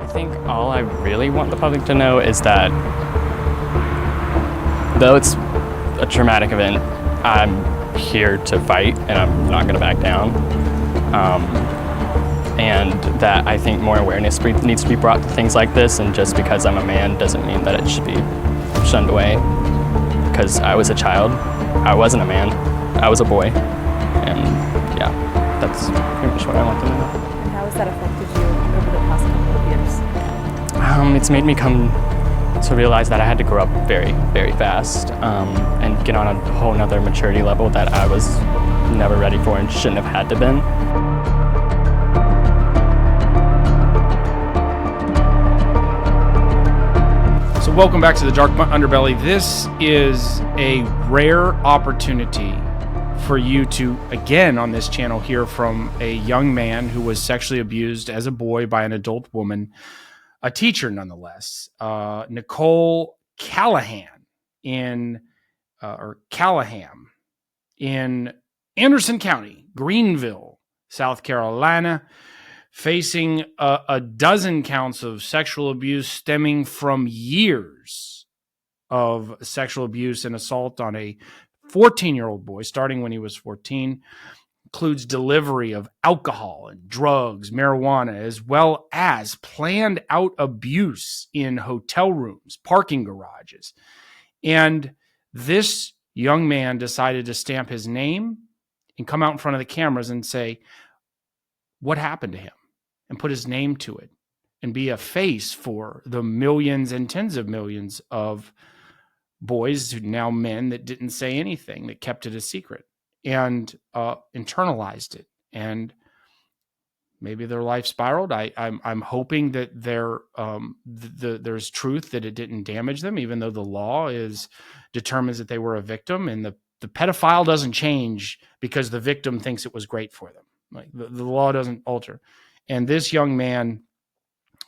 I think all I really want the public to know is that though it's a traumatic event, I'm here to fight and I'm not going to back down. And that I think more awareness needs to be brought to things like this, and just because I'm a man doesn't mean that it should be shunned away. Because I was a child, I wasn't a man, I was a boy, and yeah, that's pretty much what I want them to know. And how has that affected you over the past couple of years? It's made me come to realize that I had to grow up very, very fast and get on a whole nother maturity level that I was never ready for and shouldn't have had to been. So welcome back to the Dark Underbelly. This is a rare opportunity for you to, again on this channel, hear from a young man who was sexually abused as a boy by an adult woman, a teacher nonetheless, Nicole Callaham in Anderson County, Greenville, South Carolina, facing a dozen counts of sexual abuse stemming from years of sexual abuse and assault on a 14-year-old boy, starting when he was 14, includes delivery of alcohol and drugs, marijuana, as well as planned out abuse in hotel rooms, parking garages. And this young man decided to stamp his name and come out in front of the cameras and say what happened to him, and put his name to it, and be a face for the millions and tens of millions of boys, now men, that didn't say anything, that kept it a secret and internalized it. And maybe their life spiraled. I'm hoping that there's truth, that it didn't damage them, even though the law determines that they were a victim, and the pedophile doesn't change because the victim thinks it was great for them. Like the law doesn't alter. And this young man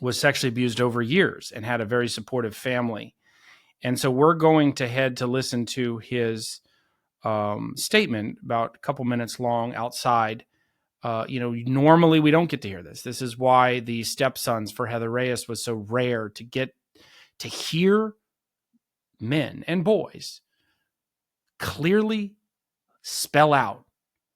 was sexually abused over years and had a very supportive family. And so we're going to head to listen to his statement, about a couple minutes long, outside. Normally we don't get to hear this. This is why the Stepsons for Heather Reyes was so rare, to get to hear men and boys clearly spell out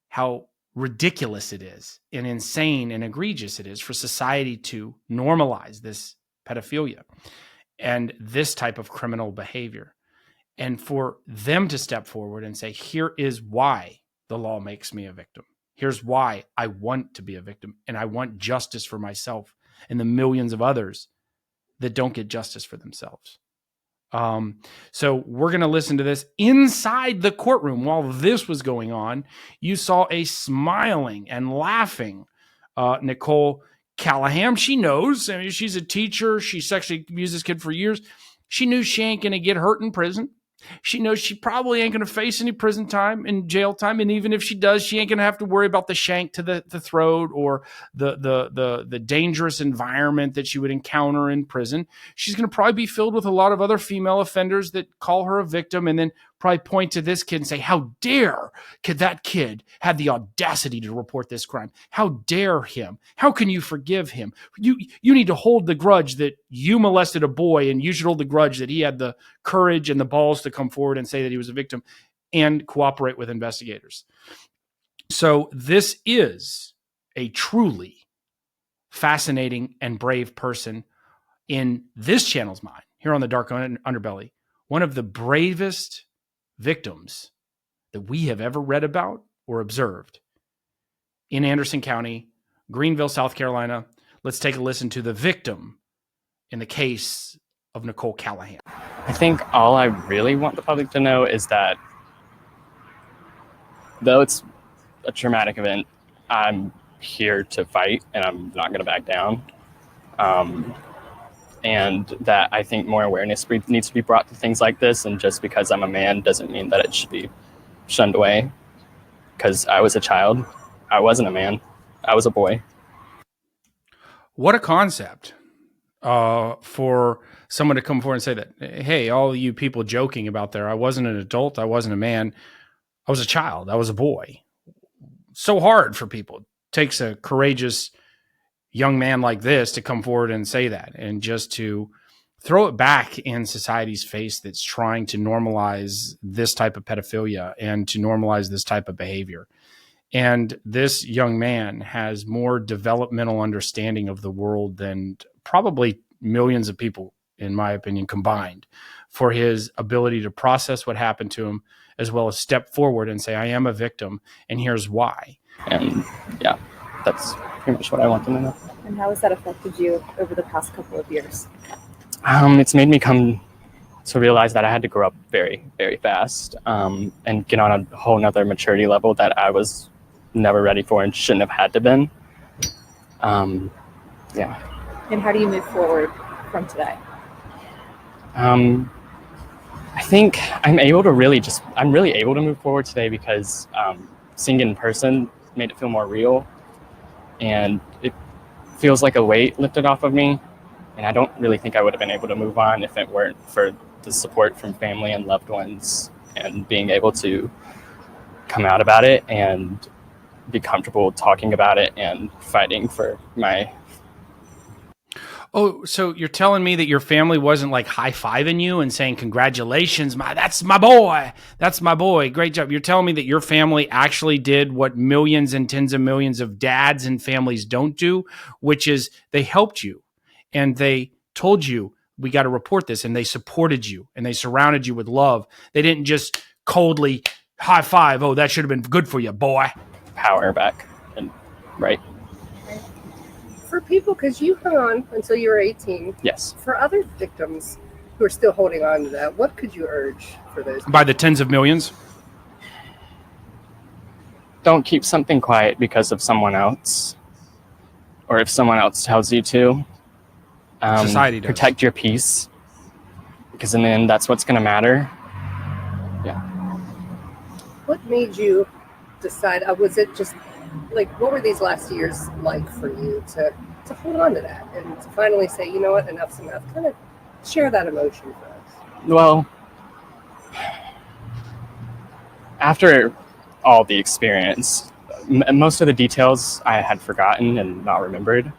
how ridiculous it is and insane and egregious it is for society to normalize this pedophilia and this type of criminal behavior, and for them to step forward and say, here is why the law makes me a victim. Here's why I want to be a victim, and I want justice for myself and the millions of others that don't get justice for themselves. So we're going to listen to this. Inside the courtroom, while this was going on, you saw a smiling and laughing Nicole Callaham. She knows. I mean, she's a teacher. She sexually abused this kid for years. She knew she ain't going to get hurt in prison. She knows she probably ain't going to face any prison time and jail time. And even if she does, she ain't going to have to worry about the shank to the throat or the dangerous environment that she would encounter in prison. She's going to probably be filled with a lot of other female offenders that call her a victim, and then probably point to this kid and say, how dare could that kid have the audacity to report this crime? How dare him? How can you forgive him? You need to hold the grudge that you molested a boy, and you should hold the grudge that he had the courage and the balls to come forward and say that he was a victim and cooperate with investigators. So this is a truly fascinating and brave person in this channel's mind, here on the Dark Underbelly. One of the bravest victims that we have ever read about or observed in Anderson County, Greenville, South Carolina. Let's take a listen to the victim in the case of Nicole Callaham. I think all I really want the public to know is that though it's a traumatic event, I'm here to fight and I'm not going to back down. And that I think more awareness needs to be brought to things like this, and just because I'm a man doesn't mean that it should be shunned away. Because I was a child, I wasn't a man, I was a boy. What a concept for someone to come forward and say that, hey, all you people joking about there, I wasn't an adult, I wasn't a man, I was a child, I was a boy. So hard for people. It takes a courageous young man like this to come forward and say that, and just to throw it back in society's face that's trying to normalize this type of pedophilia and to normalize this type of behavior. And this young man has more developmental understanding of the world than probably millions of people, in my opinion, combined, for his ability to process what happened to him, as well as step forward and say, I am a victim, and here's why. And yeah, that's pretty much what I want them to know. And how has that affected you over the past couple of years? It's made me come to realize that I had to grow up very, very fast, and get on a whole nother maturity level that I was never ready for and shouldn't have had to been. Yeah. And how do you move forward from today? I think I'm really able to move forward today because seeing it in person made it feel more real, and it feels like a weight lifted off of me. And I don't really think I would have been able to move on if it weren't for the support from family and loved ones, and being able to come out about it and be comfortable talking about it and fighting for my... Oh, so you're telling me that your family wasn't like high-fiving you and saying, congratulations, that's my boy, great job. You're telling me that your family actually did what millions and tens of millions of dads and families don't do, which is they helped you and they told you, we got to report this, and they supported you and they surrounded you with love. They didn't just coldly high five, oh, that should have been good for you, boy. Power back. And right. For people, because you hung on until you were 18. Yes. For other victims who are still holding on to that, what could you urge for those people? By the tens of millions? Don't keep something quiet because of someone else, or if someone else tells you to. Society does. Protect your peace, because in the end, that's what's going to matter. Yeah. What made you decide? Was it just like, what were these last years like for you to hold on to that and to finally say, you know what, enough's enough? Kind of share that emotion for us. Well, after all the experience, most of the details I had forgotten and not remembered,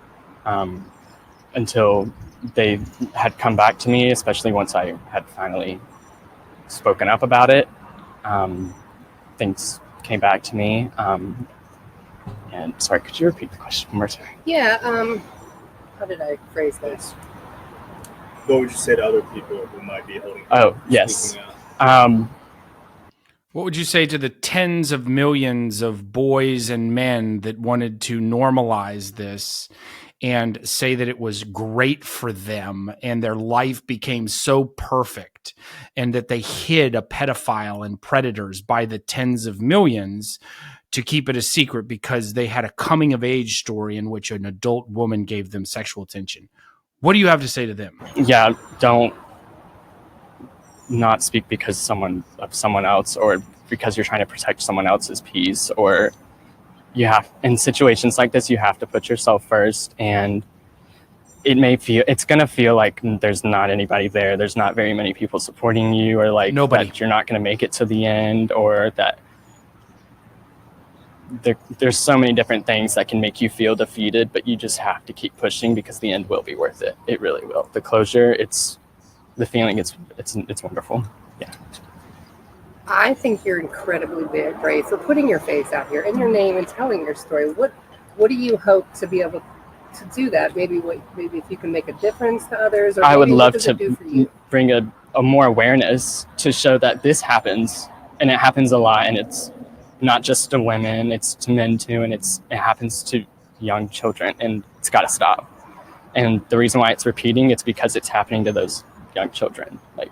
until they had come back to me, especially once I had finally spoken up about it. Things came back to me. And sorry, could you repeat the question one more time? Yeah. How did I phrase this? What would you say to other people who might be holding? Oh, yes. What would you say to the tens of millions of boys and men that wanted to normalize this and say that it was great for them and their life became so perfect, and that they hid a pedophile and predators by the tens of millions to keep it a secret because they had a coming of age story in which an adult woman gave them sexual attention? What do you have to say to them? Yeah, don't not speak because someone else, or because you're trying to protect someone else's peace, or in situations like this, you have to put yourself first. And it's going to feel like there's not anybody there. There's not very many people supporting you, or like nobody. That you're not going to make it to the end, or that there's so many different things that can make you feel defeated, but you just have to keep pushing because the end will be worth it. It really will. The closure, the feeling, it's wonderful. Yeah. I think you're incredibly brave for putting your face out here and your name and telling your story. What do you hope to be able to do that? Maybe if you can make a difference to others, or I would love to bring a more awareness to show that this happens, and it happens a lot, and it's not just to women, it's to men too, and it happens to young children, and it's got to stop. And the reason why it's repeating, it's because it's happening to those young children. Like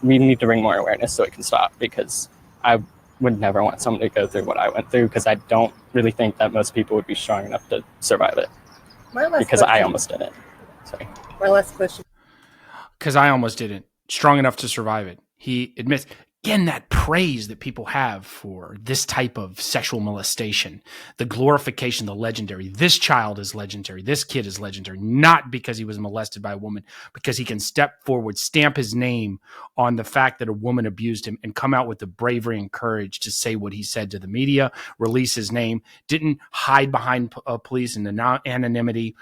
we need to bring more awareness so it can stop, because I would never want someone to go through what I went through, because I don't really think that most people would be strong enough to survive it. Because I almost didn't. Sorry. My last question. Because I almost didn't. Strong enough to survive it. He admits. again, that praise that people have for this type of sexual molestation, the glorification, the legendary. This child is legendary. This kid is legendary, not because he was molested by a woman, because he can step forward, stamp his name on the fact that a woman abused him, and come out with the bravery and courage to say what he said to the media, release his name, didn't hide behind police in the anonymity.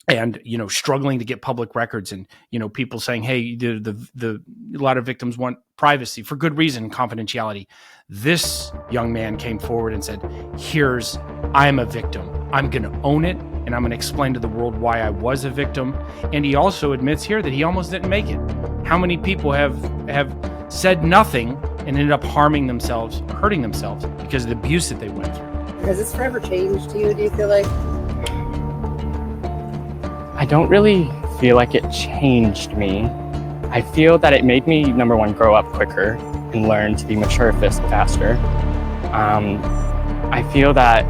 And, struggling to get public records, and, people saying, hey, a lot of victims want privacy for good reason, confidentiality. This young man came forward and said, I am a victim. I'm going to own it, and I'm going to explain to the world why I was a victim. And he also admits here that he almost didn't make it. How many people have said nothing and ended up hurting themselves because of the abuse that they went through? Has this forever changed you, do you feel like? I don't really feel like it changed me. I feel that it made me, number one, grow up quicker and learn to be mature faster. I feel that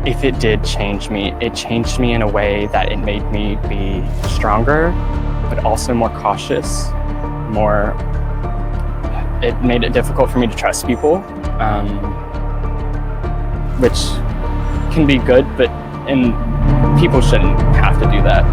if it did change me, it changed me in a way that it made me be stronger, but also more cautious, it made it difficult for me to trust people, which can be good, but people shouldn't have to do that.